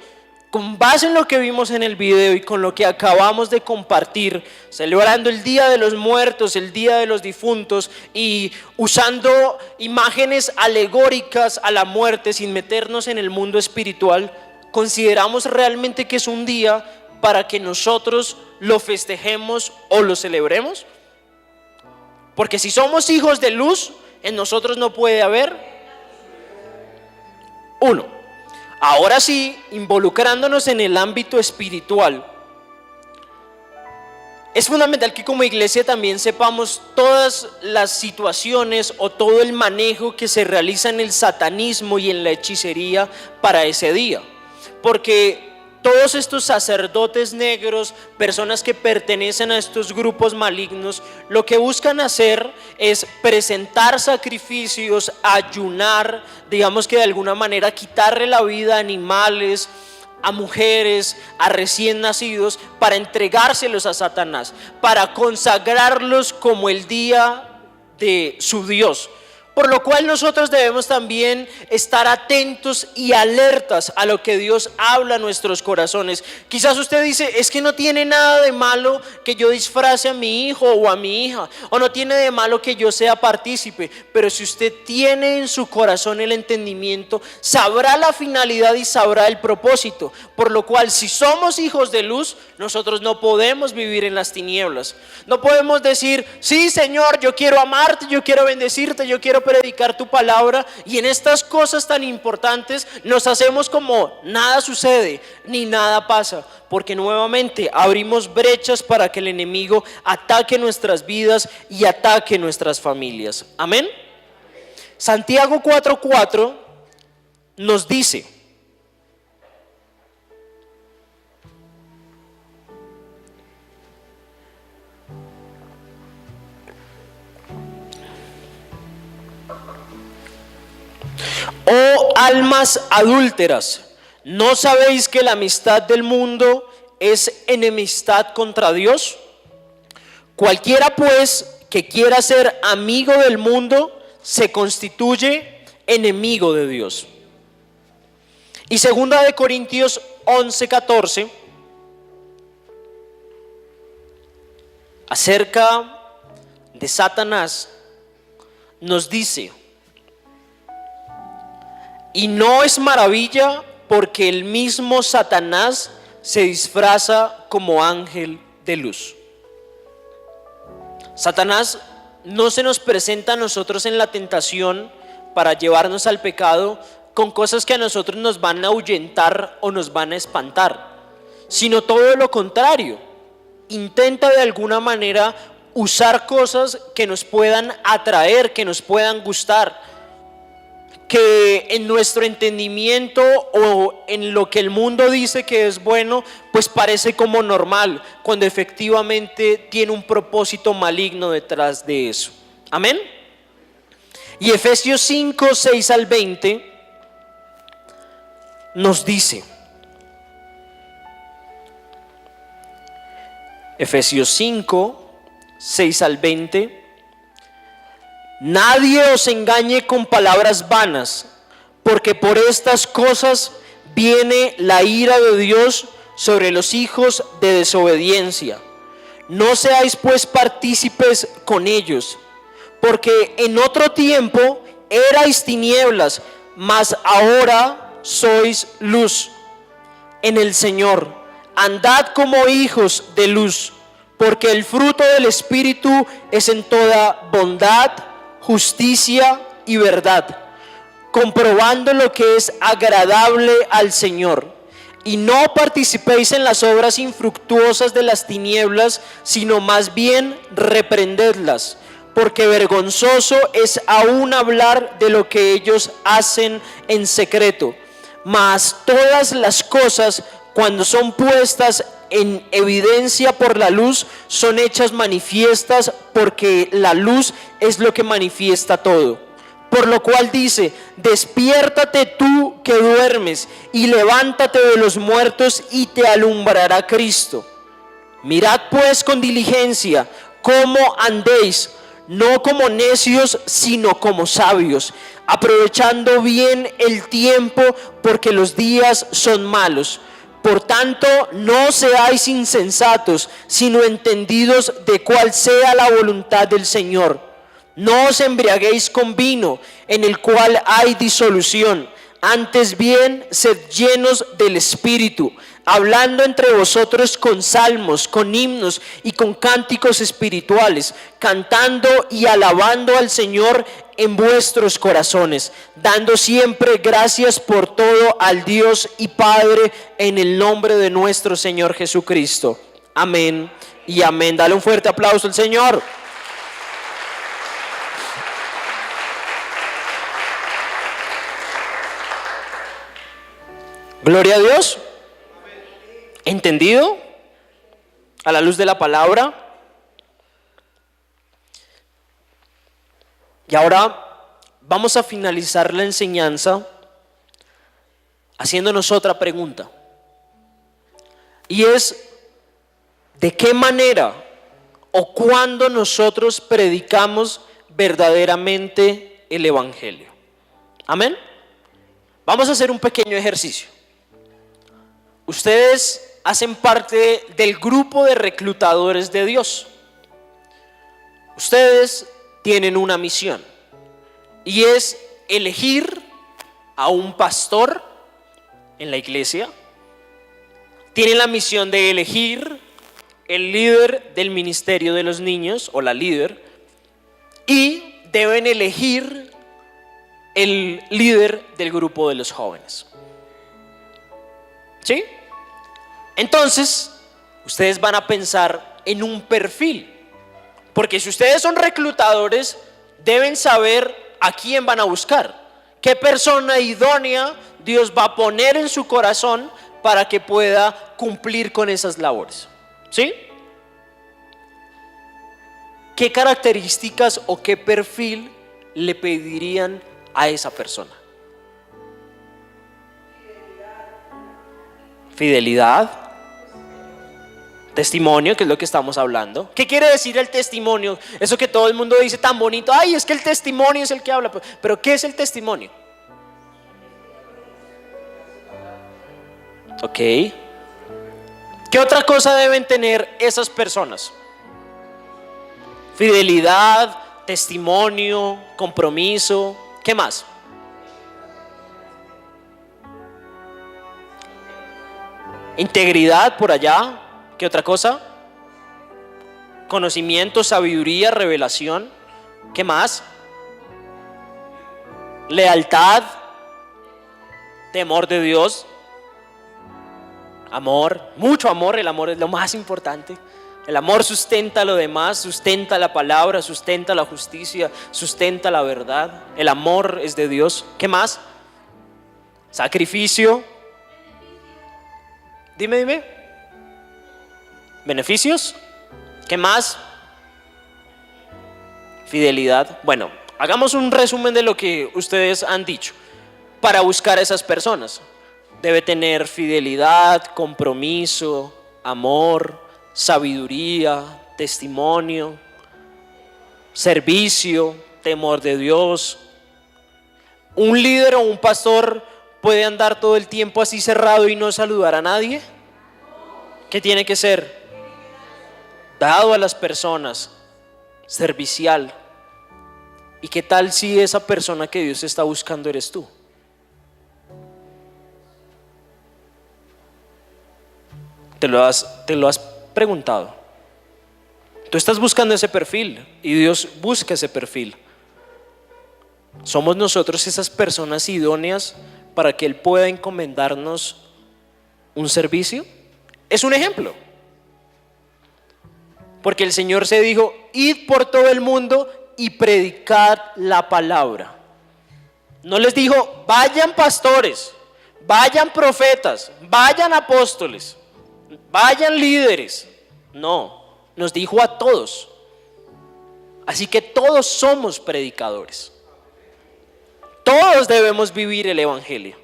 con base en lo que vimos en el video y con lo que acabamos de compartir, celebrando el Día de los Muertos, el Día de los Difuntos y usando imágenes alegóricas a la muerte sin meternos en el mundo espiritual, ¿consideramos realmente que es un día para que nosotros lo festejemos o lo celebremos? Porque si somos hijos de luz, en nosotros no puede haber uno. Ahora sí, involucrándonos en el ámbito espiritual, es fundamental que como iglesia también sepamos todas las situaciones o todo el manejo que se realiza en el satanismo y en la hechicería para ese día. Porque todos estos sacerdotes negros, personas que pertenecen a estos grupos malignos, lo que buscan hacer es presentar sacrificios, ayunar, digamos que de alguna manera quitarle la vida a animales, a mujeres, a recién nacidos, para entregárselos a Satanás, para consagrarlos como el día de su Dios. Por lo cual nosotros debemos también estar atentos y alertas a lo que Dios habla a nuestros corazones. Quizás usted dice, es que no tiene nada de malo que yo disfrace a mi hijo o a mi hija, o no tiene de malo que yo sea partícipe, pero si usted tiene en su corazón el entendimiento, sabrá la finalidad y sabrá el propósito. Por lo cual, si somos hijos de luz, nosotros no podemos vivir en las tinieblas. No podemos decir, sí Señor, yo quiero amarte, yo quiero bendecirte, yo quiero predicar tu palabra, y en estas cosas tan importantes nos hacemos como nada sucede ni nada pasa, porque nuevamente abrimos brechas para que el enemigo ataque nuestras vidas y ataque nuestras familias. Amén. Santiago 4:4 nos dice: oh almas adúlteras, ¿no sabéis que la amistad del mundo es enemistad contra Dios? Cualquiera pues que quiera ser amigo del mundo se constituye enemigo de Dios. Y 2 Corintios 11:14 acerca de Satanás nos dice: y no es maravilla, porque el mismo Satanás se disfraza como ángel de luz. Satanás no se nos presenta a nosotros en la tentación para llevarnos al pecado con cosas que a nosotros nos van a ahuyentar o nos van a espantar, sino todo lo contrario. Intenta de alguna manera usar cosas que nos puedan atraer, que nos puedan gustar, que en nuestro entendimiento o en lo que el mundo dice que es bueno, pues parece como normal, cuando efectivamente tiene un propósito maligno detrás de eso. Amén. Y Efesios 5, 6 al 20 nos dice, Efesios 5, 6 al 20: nadie os engañe con palabras vanas, porque por estas cosas viene la ira de Dios sobre los hijos de desobediencia. No seáis pues partícipes con ellos, porque en otro tiempo erais tinieblas, mas ahora sois luz en el Señor. Andad como hijos de luz, porque el fruto del Espíritu es en toda bondad, justicia y verdad, comprobando lo que es agradable al Señor. Y no participéis en las obras infructuosas de las tinieblas, sino más bien reprendedlas, porque vergonzoso es aún hablar de lo que ellos hacen en secreto. Mas todas las cosas, cuando son puestas en evidencia por la luz, son hechas manifiestas, porque la luz es lo que manifiesta todo. Por lo cual dice: despiértate tú que duermes, y levántate de los muertos, y te alumbrará Cristo. Mirad pues con diligencia cómo andéis, no como necios, sino como sabios, aprovechando bien el tiempo, porque los días son malos. Por tanto, no seáis insensatos, sino entendidos de cuál sea la voluntad del Señor. No os embriaguéis con vino, en el cual hay disolución. Antes bien, sed llenos del Espíritu, hablando entre vosotros con salmos, con himnos y con cánticos espirituales, cantando y alabando al Señor en vuestros corazones, dando siempre gracias por todo al Dios y Padre, en el nombre de nuestro Señor Jesucristo. Amén y amén. Dale un fuerte aplauso al Señor. Gloria a Dios. ¿Entendido? A la luz de la palabra. Y ahora vamos a finalizar la enseñanza haciéndonos otra pregunta. Y es: ¿de qué manera o cuándo nosotros predicamos verdaderamente el Evangelio? Amén. Vamos a hacer un pequeño ejercicio. Ustedes hacen parte del grupo de reclutadores de Dios. Ustedes tienen una misión, y es elegir a un pastor en la iglesia. Tienen la misión de elegir el líder del ministerio de los niños o la líder, y deben elegir el líder del grupo de los jóvenes. ¿Sí? Entonces, ustedes van a pensar en un perfil, porque si ustedes son reclutadores, deben saber a quién van a buscar, qué persona idónea Dios va a poner en su corazón para que pueda cumplir con esas labores. ¿Sí? ¿Qué características o qué perfil le pedirían a esa persona? Fidelidad. Testimonio, que es lo que estamos hablando. ¿Qué quiere decir el testimonio? Eso que todo el mundo dice tan bonito: ay, es que el testimonio es el que habla. Pero ¿qué es el testimonio? Ok. ¿Qué otra cosa deben tener esas personas? Fidelidad, testimonio, compromiso. ¿Qué más? Integridad por allá. ¿Qué otra cosa? Conocimiento, sabiduría, revelación. ¿Qué más? Lealtad, temor de Dios, amor, mucho amor. El amor es lo más importante. El amor sustenta lo demás, sustenta la palabra, sustenta la justicia, sustenta la verdad. El amor es de Dios. ¿Qué más? Sacrificio. Dime. Beneficios. ¿Qué más? Fidelidad. Bueno, hagamos un resumen de lo que ustedes han dicho para buscar a esas personas. Debe tener fidelidad, compromiso, amor, sabiduría, testimonio, servicio, temor de Dios. ¿Un líder o un pastor puede andar todo el tiempo así cerrado y no saludar a nadie? ¿Qué tiene que ser? Dado a las personas, servicial. ¿Y qué tal si esa persona que Dios está buscando eres tú? ¿Te lo has preguntado? Tú estás buscando ese perfil y Dios busca ese perfil. ¿Somos nosotros esas personas idóneas para que Él pueda encomendarnos un servicio? Es un ejemplo. Porque el Señor se dijo: id por todo el mundo y predicad la palabra. No les dijo: vayan pastores, vayan profetas, vayan apóstoles, vayan líderes. No, nos dijo a todos. Así que todos somos predicadores. Todos debemos vivir el evangelio.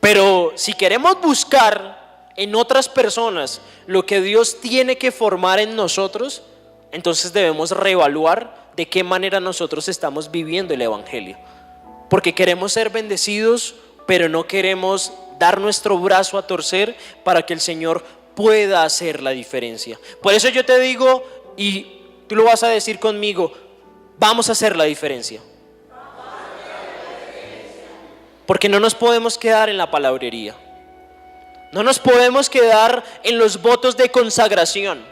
Pero si queremos buscar en otras personas lo que Dios tiene que formar en nosotros, entonces debemos reevaluar de qué manera nosotros estamos viviendo el evangelio. Porque queremos ser bendecidos, pero no queremos dar nuestro brazo a torcer para que el Señor pueda hacer la diferencia. Por eso yo te digo, y tú lo vas a decir conmigo: vamos a hacer la diferencia. Porque no nos podemos quedar en la palabrería. No nos podemos quedar en los votos de consagración,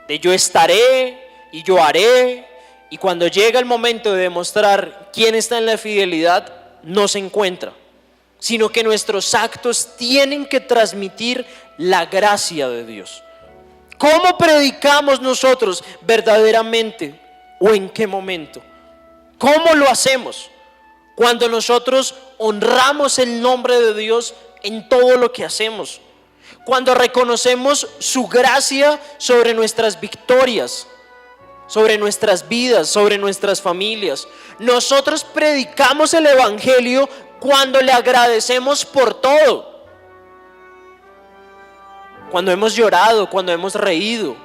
de yo estaré y yo haré, y cuando llega el momento de demostrar quién está en la fidelidad, no se encuentra, sino que nuestros actos tienen que transmitir la gracia de Dios. ¿Cómo predicamos nosotros verdaderamente o en qué momento? ¿Cómo lo hacemos? Cuando nosotros honramos el nombre de Dios en todo lo que hacemos, cuando reconocemos su gracia sobre nuestras victorias, sobre nuestras vidas, sobre nuestras familias. Nosotros predicamos el evangelio cuando le agradecemos por todo, cuando hemos llorado, cuando hemos reído,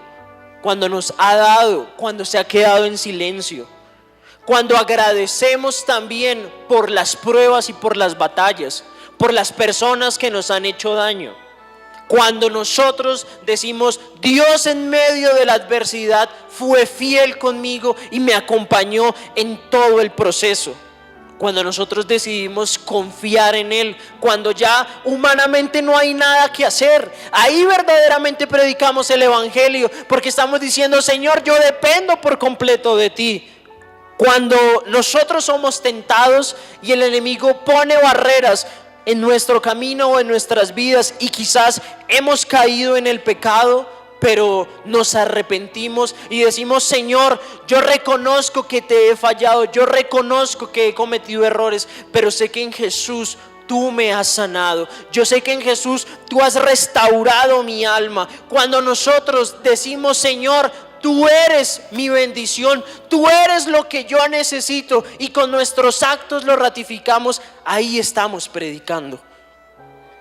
cuando nos ha dado, cuando se ha quedado en silencio, cuando agradecemos también por las pruebas y por las batallas, por las personas que nos han hecho daño. Cuando nosotros decimos: Dios en medio de la adversidad fue fiel conmigo y me acompañó en todo el proceso. Cuando nosotros decidimos confiar en Él, cuando ya humanamente no hay nada que hacer, ahí verdaderamente predicamos el evangelio, porque estamos diciendo: Señor, yo dependo por completo de ti. Cuando nosotros somos tentados y el enemigo pone barreras en nuestro camino o en nuestras vidas, y quizás hemos caído en el pecado, pero nos arrepentimos y decimos: Señor, yo reconozco que te he fallado, yo reconozco que he cometido errores, pero sé que en Jesús tú me has sanado, yo sé que en Jesús tú has restaurado mi alma. Cuando nosotros decimos: Señor, tú eres mi bendición, tú eres lo que yo necesito, y con nuestros actos lo ratificamos, ahí estamos predicando.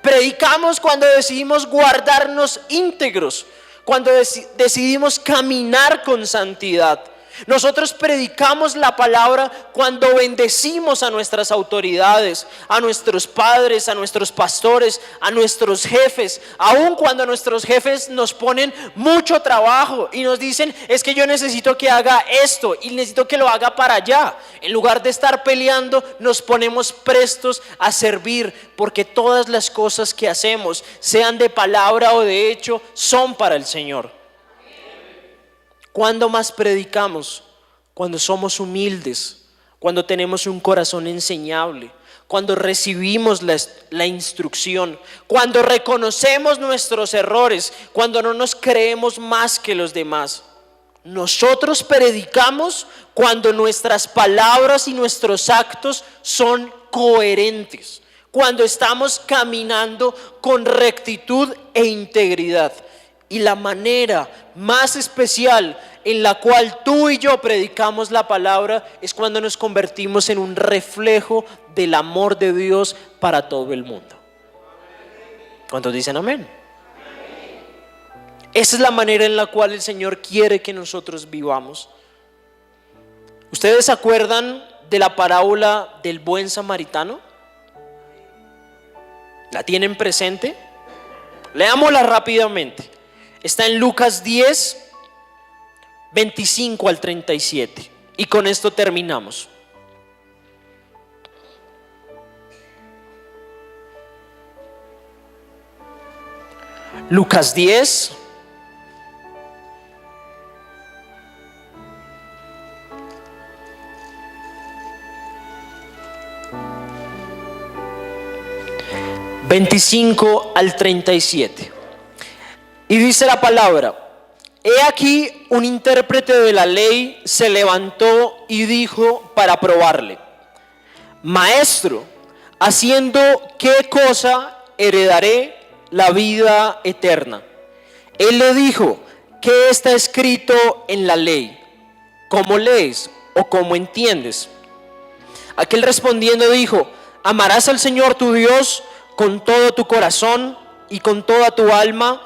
Predicamos cuando decidimos guardarnos íntegros, cuando decidimos caminar con santidad, Nosotros predicamos la palabra cuando bendecimos a nuestras autoridades, a nuestros padres, a nuestros pastores, a nuestros jefes, aun cuando nuestros jefes nos ponen mucho trabajo y nos dicen, es que yo necesito que haga esto y necesito que lo haga para allá. En lugar de estar peleando, nos ponemos prestos a servir, porque todas las cosas que hacemos, sean de palabra o de hecho, son para el Señor. ¿Cuándo más predicamos? Cuando somos humildes, cuando tenemos un corazón enseñable, cuando recibimos la instrucción, cuando reconocemos nuestros errores, cuando no nos creemos más que los demás. Nosotros predicamos cuando nuestras palabras y nuestros actos son coherentes, cuando estamos caminando con rectitud e integridad. Y la manera más especial en la cual tú y yo predicamos la palabra es cuando nos convertimos en un reflejo del amor de Dios para todo el mundo. ¿Cuántos dicen amén? Esa es la manera en la cual el Señor quiere que nosotros vivamos. ¿Ustedes se acuerdan de la parábola del buen samaritano? ¿La tienen presente? Leámosla rápidamente. Está en Lucas 10, 25 al 37. Y con esto terminamos. Lucas 10, (25 al 37). Y dice la palabra: he aquí un intérprete de la ley se levantó y dijo para probarle: Maestro, ¿haciendo qué cosa heredaré la vida eterna? Él le dijo: ¿qué está escrito en la ley? ¿Cómo lees o cómo entiendes? Aquel respondiendo dijo: amarás al Señor tu Dios con todo tu corazón y con toda tu alma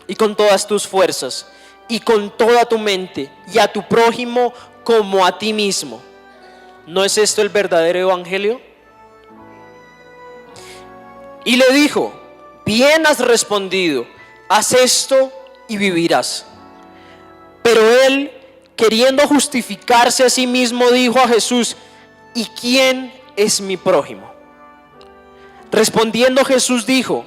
y con todas tus fuerzas y con toda tu mente, y a tu prójimo como a ti mismo. ¿No es esto el verdadero evangelio? Y le dijo: bien has respondido, haz esto y vivirás. Pero él, queriendo justificarse a sí mismo, dijo a Jesús: ¿y quién es mi prójimo? Respondiendo Jesús dijo: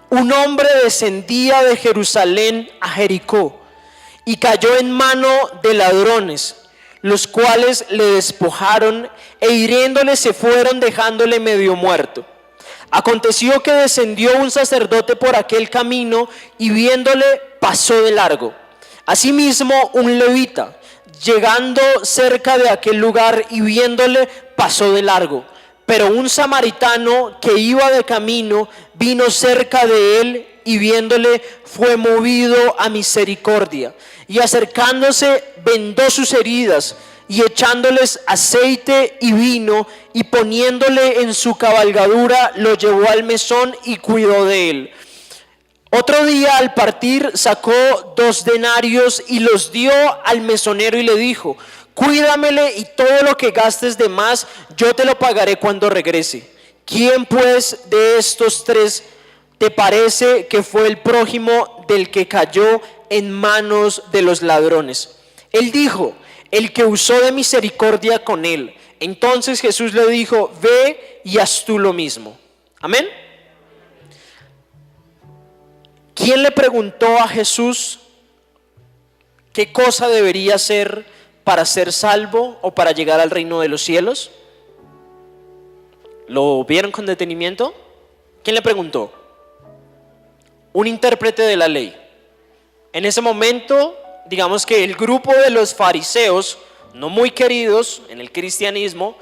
un hombre descendía de Jerusalén a Jericó y cayó en mano de ladrones, los cuales le despojaron e hiriéndole se fueron, dejándole medio muerto. Aconteció que descendió un sacerdote por aquel camino y viéndole pasó de largo. Asimismo un levita, llegando cerca de aquel lugar y viéndole pasó de largo. Pero un samaritano que iba de camino vino cerca de él y viéndole fue movido a misericordia. Y acercándose vendó sus heridas y echándoles aceite y vino y poniéndole en su cabalgadura lo llevó al mesón y cuidó de él. Otro día al partir sacó 2 denarios y los dio al mesonero y le dijo: cuídamele y todo lo que gastes de más yo te lo pagaré cuando regrese. ¿Quién pues de estos 3 te parece que fue el prójimo del que cayó en manos de los ladrones? Él dijo: el que usó de misericordia con él. Entonces Jesús le dijo: ve y haz tú lo mismo. Amén. ¿Quién le preguntó a Jesús qué cosa debería hacer para ser salvo o para llegar al reino de los cielos? ¿Lo vieron con detenimiento? ¿Quién le preguntó? Un intérprete de la ley. En ese momento, digamos que el grupo de los fariseos, no muy queridos en el cristianismo,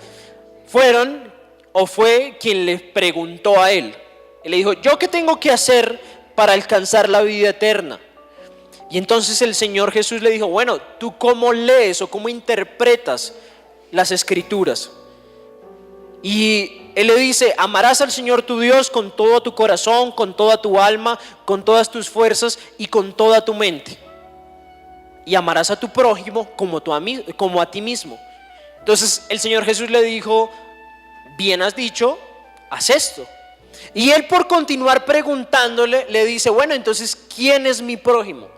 fue quien le preguntó a él. Y le dijo: ¿yo qué tengo que hacer para alcanzar la vida eterna? Y entonces el Señor Jesús le dijo: bueno, ¿tú cómo lees o cómo interpretas las escrituras? Y él le dice: amarás al Señor tu Dios con todo tu corazón, con toda tu alma, con todas tus fuerzas y con toda tu mente. y amarás a tu prójimo como a ti mismo. Entonces el Señor Jesús le dijo, bien has dicho, haz esto. Y él, por continuar preguntándole, le dice, bueno, entonces, ¿quién es mi prójimo?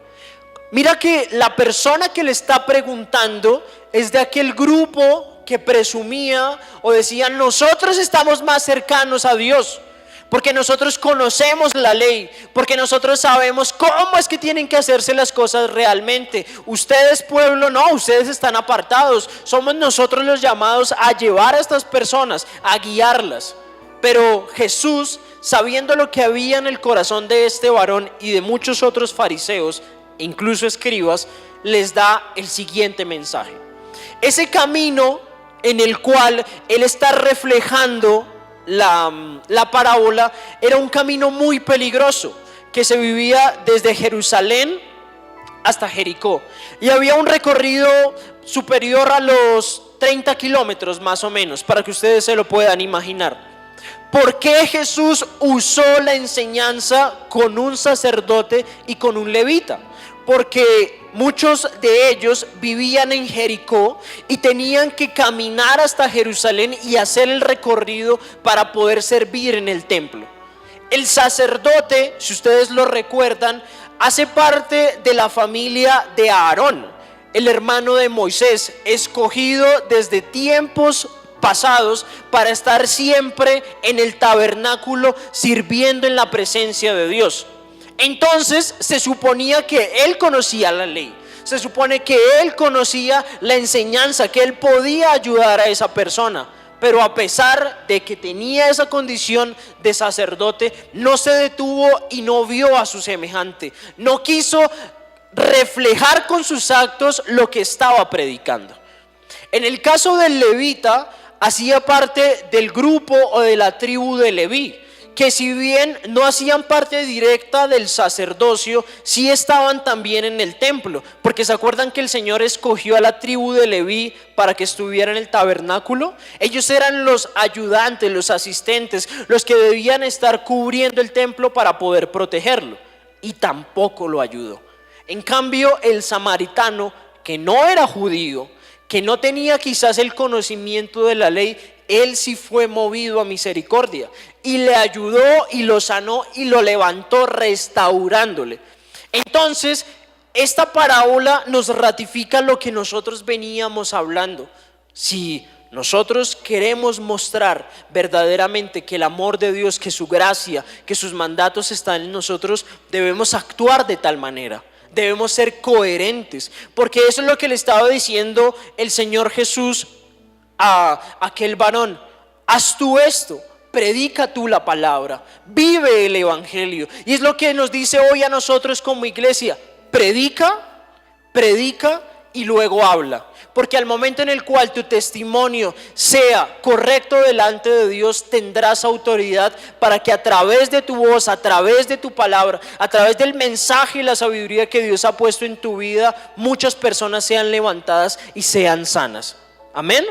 Mira que la persona que le está preguntando es de aquel grupo que presumía o decía, nosotros estamos más cercanos a Dios, porque nosotros conocemos la ley, porque nosotros sabemos cómo es que tienen que hacerse las cosas realmente. Ustedes, pueblo, no, ustedes están apartados. Somos nosotros los llamados a llevar a estas personas, a guiarlas. Pero Jesús, sabiendo lo que había en el corazón de este varón y de muchos otros fariseos, incluso escribas, les da el siguiente mensaje. Ese camino en el cual él está reflejando la parábola era un camino muy peligroso que se vivía desde Jerusalén hasta Jericó, y había un recorrido superior a los 30 kilómetros más o menos, para que ustedes se lo puedan imaginar. ¿Por qué Jesús usó la enseñanza con un sacerdote y con un levita? Porque muchos de ellos vivían en Jericó y tenían que caminar hasta Jerusalén y hacer el recorrido para poder servir en el templo. El sacerdote, si ustedes lo recuerdan, hace parte de la familia de Aarón, el hermano de Moisés, escogido desde tiempos pasados para estar siempre en el tabernáculo sirviendo en la presencia de Dios. Entonces se suponía que él conocía la ley, se supone que él conocía la enseñanza, que él podía ayudar a esa persona. Pero a pesar de que tenía esa condición de sacerdote, no se detuvo y no vio a su semejante, no quiso reflejar con sus actos lo que estaba predicando. En el caso del levita, hacía parte del grupo o de la tribu de Leví, que si bien no hacían parte directa del sacerdocio, sí estaban también en el templo, porque se acuerdan que el Señor escogió a la tribu de Leví para que estuviera en el tabernáculo. Ellos eran los ayudantes, los asistentes, los que debían estar cubriendo el templo para poder protegerlo, y tampoco lo ayudó. En cambio, el samaritano, que no era judío, que no tenía quizás el conocimiento de la ley, él sí fue movido a misericordia y le ayudó y lo sanó y lo levantó, restaurándole. Entonces, esta parábola nos ratifica lo que nosotros veníamos hablando. Si nosotros queremos mostrar verdaderamente que el amor de Dios, que su gracia, que sus mandatos están en nosotros, debemos actuar de tal manera. Debemos ser coherentes, porque eso es lo que le estaba diciendo el Señor Jesús a aquel varón. Haz tú esto, predica tú la palabra, vive el evangelio. Y es lo que nos dice hoy a nosotros como iglesia: predica y luego habla. Porque al momento en el cual tu testimonio sea correcto delante de Dios, tendrás autoridad para que a través de tu voz, a través de tu palabra, a través del mensaje y la sabiduría que Dios ha puesto en tu vida, muchas personas sean levantadas y sean sanas. Amén.